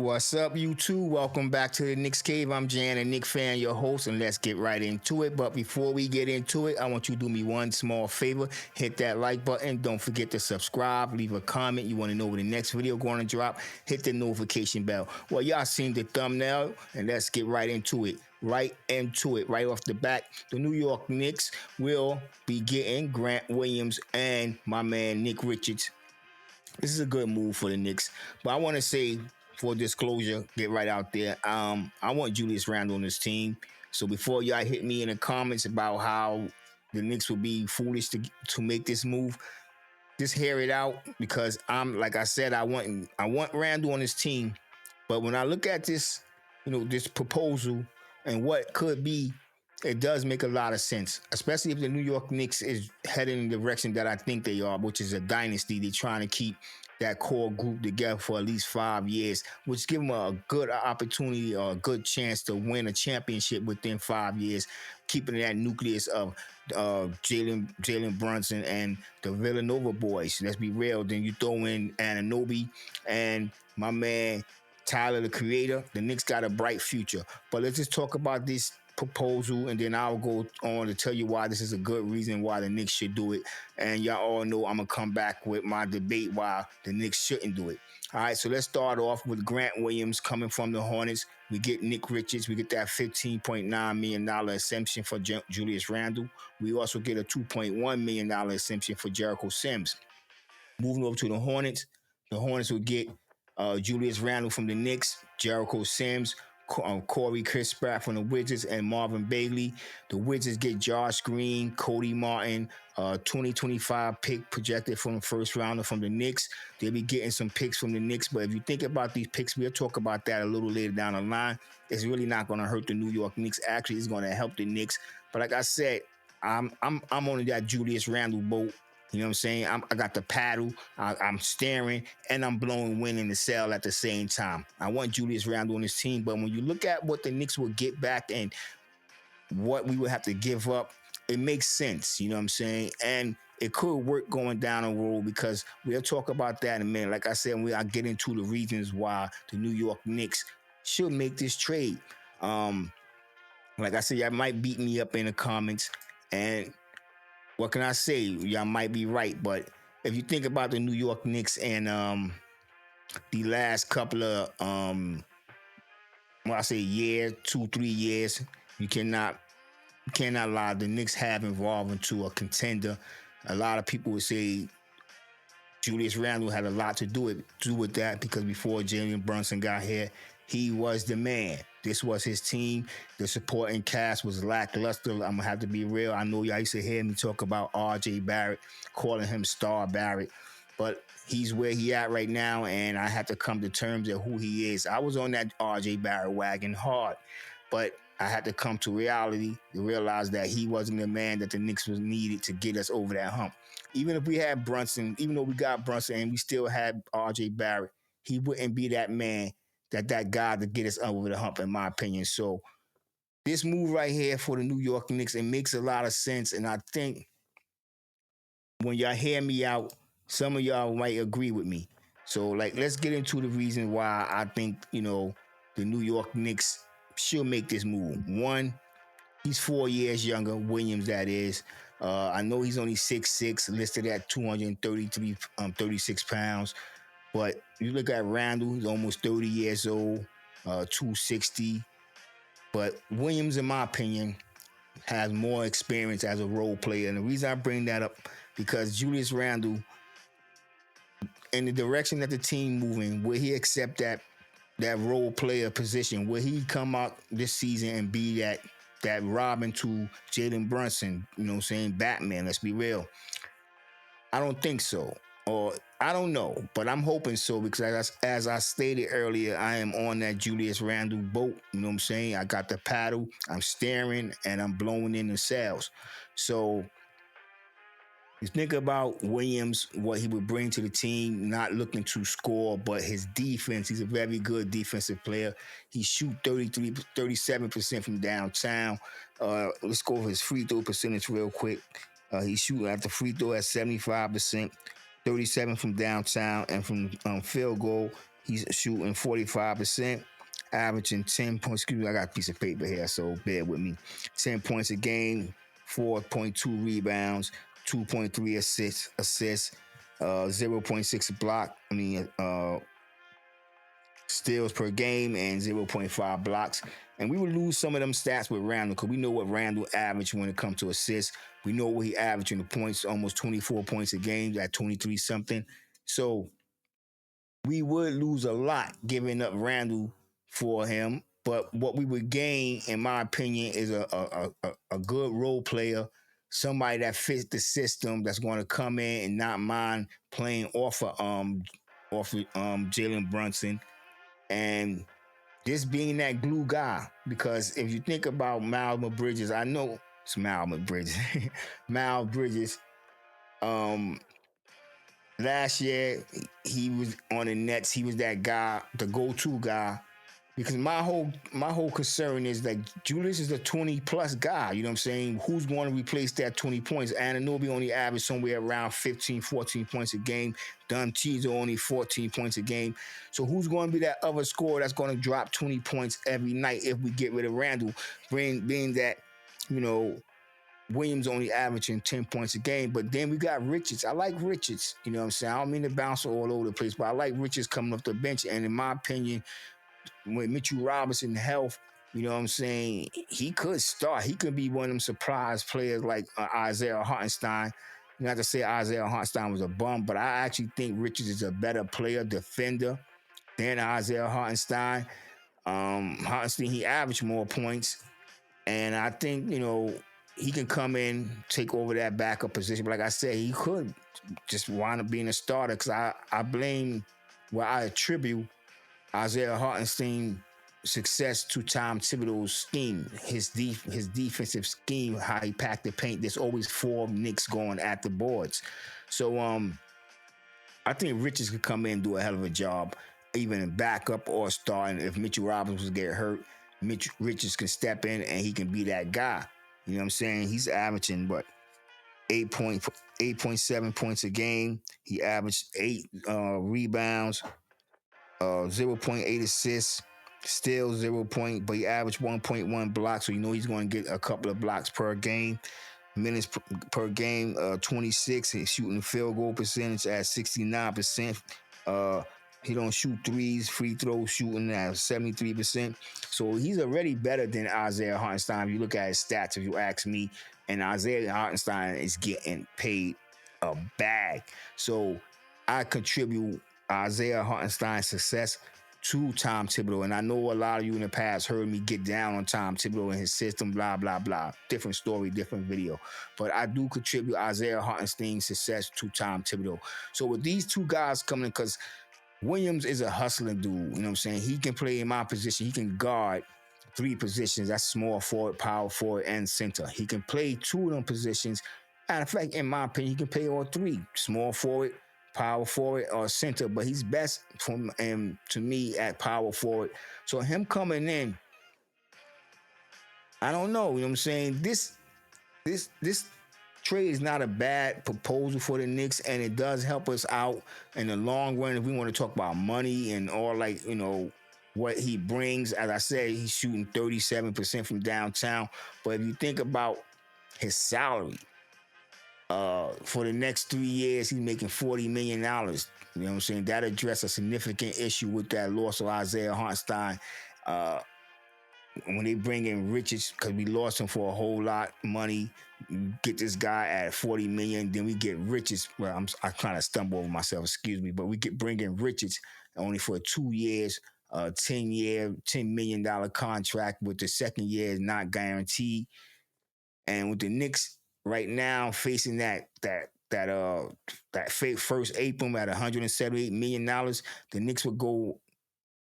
What's up, YouTube? Welcome back to the Knicks Cave. I'm Jan and Nick Fan, your host, and let's get right into it. But before we get into it, I want you to do me one small favor. Hit that like button. Don't forget to subscribe. Leave a comment. You want to know when the next video going to drop. Hit the notification bell. Well, y'all seen the thumbnail, and let's get right into it. Right off the bat. The New York Knicks will be getting Grant Williams and my man Nick Richards. This is a good move for the Knicks. But I want to say, for disclosure, get right out there. I want Julius Randle on this team. So before y'all hit me in the comments about how the Knicks would be foolish to make this move, just hear it out because like I said, I want Randle on this team. But when I look at this, this proposal and what could be, it does make a lot of sense, especially if the New York Knicks is heading in the direction that I think they are, which is a dynasty. They're trying to keep that core group together for at least 5 years, which give them a good opportunity or a good chance to win a championship within 5 years, keeping that nucleus of Jalen Brunson and the Villanova boys. Let's be real. Then you throw in Anunoby and my man Tyler, the Creator. The Knicks got a bright future. But let's just talk about this proposal, and then I'll go on to tell you why this is a good reason why the Knicks should do it. And y'all all know I'm gonna come back with my debate why the Knicks shouldn't do it. All right, so let's start off with Grant Williams coming from the Hornets. We get Nick Richards. We get that $15.9 million exemption for Julius Randle. We also get a $2.1 million exemption for Jericho Sims. Moving over to the Hornets will get Julius Randle from the Knicks, Jericho Sims, Corey Kispert from the Wizards, and Marvin Bagley. The Wizards get Josh Green, Cody Martin, 2025 pick projected from the first rounder from the Knicks. They'll be getting some picks from the Knicks, but if you think about these picks, we'll talk about that a little later down the line. It's really not going to hurt the New York Knicks. Actually, it's going to help the Knicks. But like I said, I'm on that Julius Randle boat. You know what I'm saying? I got the paddle, I'm staring, and I'm blowing wind in the sail at the same time. I want Julius Randle on his team, but when you look at what the Knicks will get back and what we would have to give up, it makes sense. You know what I'm saying? And it could work going down the road because we'll talk about that in a minute. Like I said, I'll get into the reasons why the New York Knicks should make this trade. Like I said, y'all might beat me up in the comments, and what can I say? Y'all might be right, but if you think about the New York Knicks and the last couple of year, 2-3 years, you cannot lie. The Knicks have evolved into a contender. A lot of people would say Julius Randle had a lot to do with that because before Jalen Brunson got here, he was the man. This was his team. The supporting cast was lackluster. I'm going to have to be real. I know y'all used to hear me talk about R.J. Barrett, calling him Star Barrett, but he's where he at right now, and I had to come to terms of who he is. I was on that R.J. Barrett wagon hard, but I had to come to reality to realize that he wasn't the man that the Knicks was needed to get us over that hump. Even if we had Brunson, even though we got Brunson and we still had R.J. Barrett, he wouldn't be that man, that guy to get us over the hump, in my opinion. So this move right here for the New York Knicks, it makes a lot of sense. And I think when y'all hear me out, some of y'all might agree with me. So let's get into the reason why I think, the New York Knicks should make this move. One, he's 4 years younger, Williams that is. I know he's only 6'6", listed at 36 pounds. But you look at Randle, he's almost 30 years old, 260. But Williams, in my opinion, has more experience as a role player. And the reason I bring that up, because Julius Randle, in the direction that the team moving, will he accept that role player position? Will he come out this season and be that Robin to Jalen Brunson, Batman, let's be real. I don't think so. Or I don't know, but I'm hoping so because as I stated earlier, I am on that Julius Randle boat. You know what I'm saying? I got the paddle, I'm steering, and I'm blowing in the sails. So you think about Williams, what he would bring to the team, not looking to score, but his defense. He's a very good defensive player. He shoot 37% from downtown. Let's go over his free throw percentage real quick. He's shooting at the free throw at 75%. 37 from downtown, and from field goal, He's shooting 45%, averaging 10 points. Excuse me, I got a piece of paper here, so bear with me. 10 points a game, 4.2 rebounds, 2.3 assists, 0.6 block. Steals per game and 0.5 blocks. And we would lose some of them stats with Randall because we know what Randall averaged when it comes to assists. We know what he averaged in the points, almost 24 points a game at 23 something. So we would lose a lot giving up Randall for him. But what we would gain, in my opinion, is a good role player, somebody that fits the system that's going to come in and not mind playing off of Jalen Brunson. And this being that glue guy, because if you think about Malcolm Bridges, I know it's Malcolm Bridges, Mal Bridges. Um, Last year he was on the Nets. He was that guy, the go-to guy. Because my whole concern is that Julius is a 20 plus guy. You know what I'm saying? Who's going to replace that 20 points? Anunoby only averaged somewhere around 15, 14 points a game. Dun Cheezo only 14 points a game. So who's going to be that other scorer that's going to drop 20 points every night if we get rid of Randall? Being that, you know, Williams only averaging 10 points a game, but then we got Richards. I like Richards. You know what I'm saying? I don't mean to bounce all over the place, but I like Richards coming off the bench. And in my opinion, with Mitchell Robinson health, you know what I'm saying, he could start. He could be one of them surprise players like Isaiah Hartenstein. Not to say Isaiah Hartenstein was a bum, but I actually think Richards is a better player, defender than Isaiah Hartenstein. Hartenstein, he averaged more points. And I think, he can come in, take over that backup position. But like I said, he could just wind up being a starter because I attribute Isaiah Hartenstein's success to Tom Thibodeau's scheme, his defensive scheme, how he packed the paint. There's always four Knicks going at the boards. So I think Richards could come in and do a hell of a job, even in backup or starting. If Mitchell Robinson was get hurt, Richards can step in and he can be that guy. You know what I'm saying? He's averaging 8.7 points a game. He averaged 8 rebounds, 0.8 assists, still 0 but he averaged 1.1 blocks, so you know he's going to get a couple of blocks per game. Minutes per game, 26. He's shooting field goal percentage at 69%. He don't shoot threes, free throw shooting at 73%. So he's already better than Isaiah Hartenstein. If you look at his stats, if you ask me, and Isaiah Hartenstein is getting paid a bag. So I contribute Isaiah Hartenstein's success to Tom Thibodeau. And I know a lot of you in the past heard me get down on Tom Thibodeau and his system, blah, blah, blah. Different story, different video. But I do contribute Isaiah Hartenstein's success to Tom Thibodeau. So with these two guys coming in, because Williams is a hustling dude, you know what I'm saying? He can play in my position. He can guard 3 positions. That's small forward, power forward, and center. He can play 2 of them positions. Matter of fact, in my opinion, he can play all 3. Small forward, power forward, or center. But he's best to me at power forward. So him coming in, I don't know. You know what I'm saying? This trade is not a bad proposal for the Knicks, and it does help us out in the long run if we want to talk about money and all, what he brings. As I said, he's shooting 37% from downtown. But if you think about his salary, for the next 3 years, he's making $40 million. You know what I'm saying? That addressed a significant issue with that loss of Isaiah Hartenstein. When they bring in Richards, because we lost him for a whole lot of money, get this guy at $40 million, then we get Richards. Well, I kind of stumble over myself, excuse me, but we bring in Richards only for 2 years, $10 million contract, with the second year is not guaranteed. And with the Knicks right now facing that first April at $178 million, the Knicks would go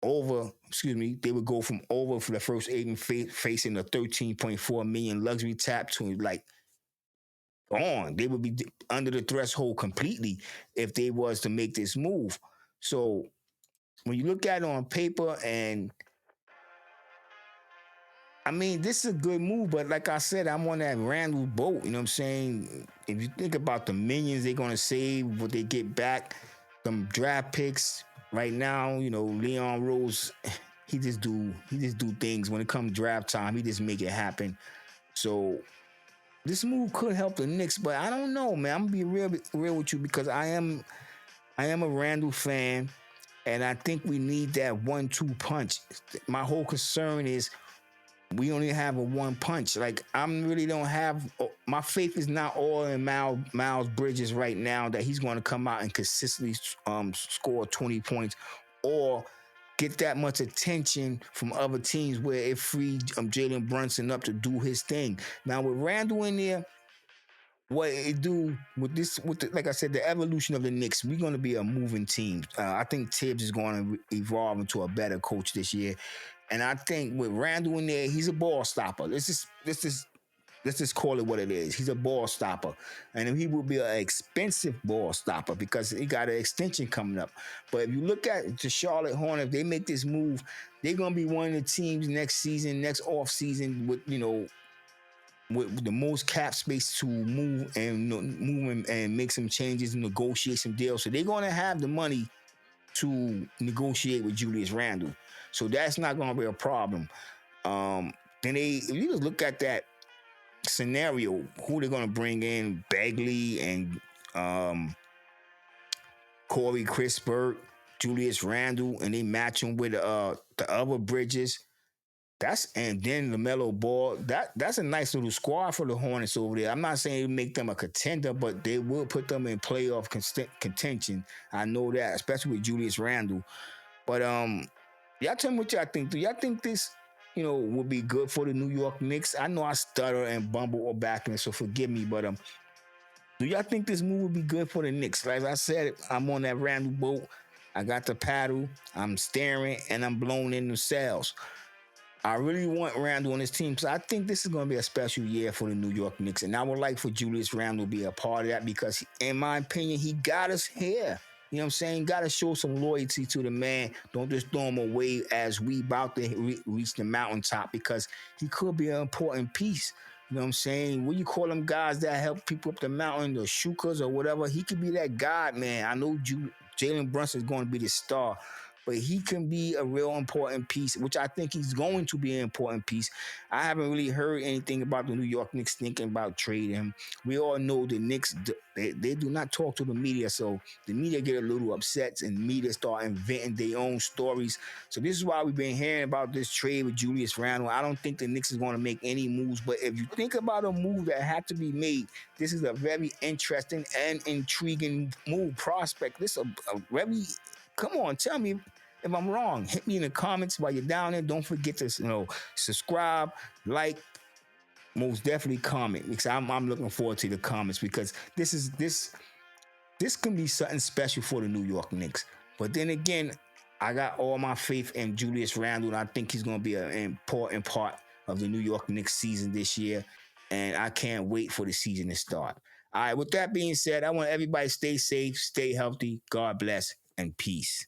over, they would go from over for the first April facing a $13.4 million luxury tap to on. They would be under the threshold completely if they was to make this move. So when you look at it on paper, and I mean, this is a good move, but like I said, I'm on that Randall boat. You know what I'm saying? If you think about the millions they're going to save, what they get back, some draft picks, right now, Leon Rose, he just do things when it comes draft time. He just make it happen. So this move could help the Knicks, but I don't know, man. I'm gonna be real with you because I am a Randall fan, and I think we need that 1-2 punch. My whole concern is we only have a one punch. Like I'm really don't have my faith is not all in Miles Bridges right now that he's going to come out and consistently score 20 points or get that much attention from other teams where it freed Jalen Brunson up to do his thing. Now with Randall in there, what it do with this like I said, the evolution of the Knicks, we're going to be a moving team. I think Tibbs is going to evolve into a better coach this year, and I think with Randall in there, he's a ball stopper. Let's just call it what it is. He's a ball stopper, and he will be an expensive ball stopper because he got an extension coming up. But if you look at the Charlotte Hornets, if they make this move, they're gonna be one of the teams next season, next off season with the most cap space to move and make some changes and negotiate some deals. So they're gonna have the money to negotiate with Julius Randle. So that's not gonna be a problem. Um, then if you just look at that scenario, who they're gonna bring in, Bagley and Corey Crispert, Julius Randle, and they match him with the other Bridges. And then LaMelo Ball. That's a nice little squad for the Hornets over there. I'm not saying it make them a contender, but they will put them in playoff contention. I know that, especially with Julius Randle. But y'all tell me what y'all think. Do y'all think this, would be good for the New York Knicks? I know I stutter and bumble or back in, so forgive me. But do y'all think this move would be good for the Knicks? Like I said, I'm on that Randle boat. I got the paddle. I'm staring and I'm blown in the sails. I really want Randle on this team because I think this is going to be a special year for the New York Knicks. And I would like for Julius Randle to be a part of that because, in my opinion, he got us here. You know what I'm saying? Got to show some loyalty to the man. Don't just throw him away as we about to reach the mountaintop because he could be an important piece. You know what I'm saying? What you call them guys that help people up the mountain, the shookers or whatever? He could be that god, man. I know Jalen Brunson is going to be the star, but he can be a real important piece, which I think he's going to be an important piece. I haven't really heard anything about the New York Knicks thinking about trading him. We all know the Knicks, they do not talk to the media, so the media get a little upset and media start inventing their own stories. So this is why we've been hearing about this trade with Julius Randle. I don't think the Knicks is going to make any moves, but if you think about a move that had to be made, this is a very interesting and intriguing move prospect. This is a very come on, tell me if I'm wrong. Hit me in the comments while you're down there. Don't forget to subscribe, like, most definitely comment because I'm looking forward to the comments because this can be something special for the New York Knicks. But then again, I got all my faith in Julius Randle, and I think he's going to be an important part of the New York Knicks season this year. And I can't wait for the season to start. All right, with that being said, I want everybody to stay safe, stay healthy. God bless, and peace.